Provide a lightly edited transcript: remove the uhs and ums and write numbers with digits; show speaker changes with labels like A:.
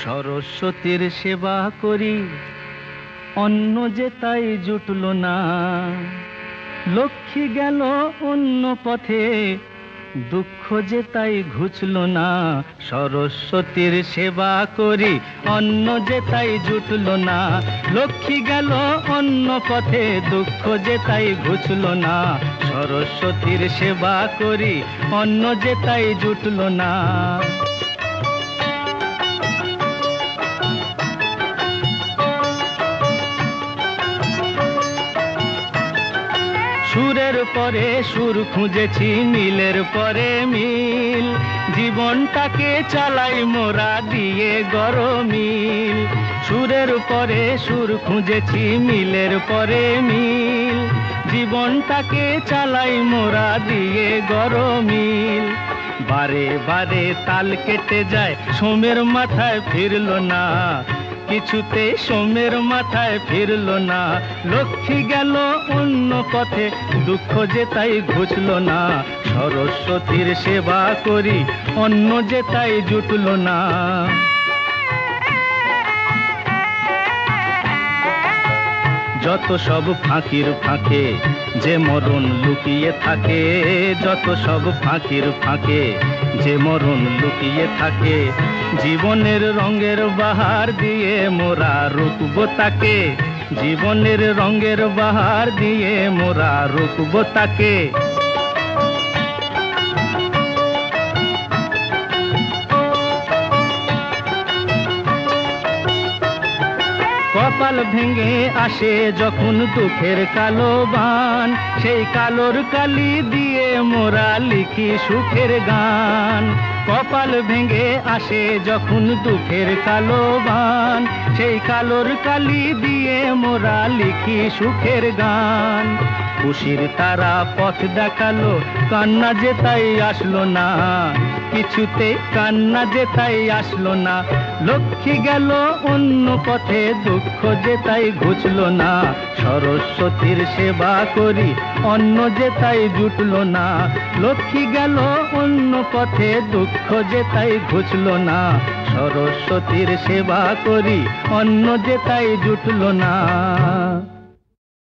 A: সরস্বতীর সেবা করি, অন্ন যে তাই জুটল না। লক্ষ্মী গেল অন্য পথে, দুঃখ যে তাই ঘুচল না। সরস্বতীর সেবা করি, অন্ন যে তাই জুটল না। লক্ষ্মী গেল অন্য পথে, দুঃখ যে তাই ঘুচল না। সরস্বতীর সেবা করি, অন্ন যে তাই জুটল না। সুরের পরে সুর খুঁজেছি, মিলের পরে মিল। জীবনটাকে চালাই মোরা দিয়ে গরমিল। সুরের পরে সুর খুঁজেছি, মিলের পরে মিল। জীবনটাকে চালাই মোরা দিয়ে গরমিল। বারে বারে তাল কেটে যায়, সোমের মাথায় ফিরল না। কিছুতে সোমের মাথায় ফিরল না। লক্ষ্মী গেল অন্য পথে, দুঃখ যে তাই ঘুচল না। সরস্বতীর সেবা করি, অন্ন যে তাই জুটল না। যত সব ফাঁকির ফাঁকে যে মরণ লুকিয়ে থাকে। যত সব ফাঁকির ফাঁকে যে মরণ লুকিয়ে থাকে। জীবনের রঙের বাহার দিয়ে মোরা রুকবো তাকে। জীবনের রঙের বাহার দিয়ে মোরা রুকবো তাকে। কপাল ভেঙে আসে যখন দুঃখের কালো বান, সেই কালোর কালি দিয়ে মোরা লিখি সুখের গান। কপাল ভেঙে আসে যখন দুঃখের কালো বান, সেই কালোর কালি দিয়ে মোরা লিখি সুখের গান। খুশির তারা পথ দেখালো, কান্না যে তাই আসলো না। কিছুতে কান্না যে তাই আসলো না। লক্ষ্মী গেল অন্য পথে, দুঃখ যে তাই ঘুচল না। সরস্বতীর সেবা করি, অন্ন যে তাই জুটল না। লক্ষ্মী গেল অন্য পথে, দুঃখ যে তাই ঘুচল না। সরস্বতীর সেবা করি, অন্ন যে তাই জুটল না।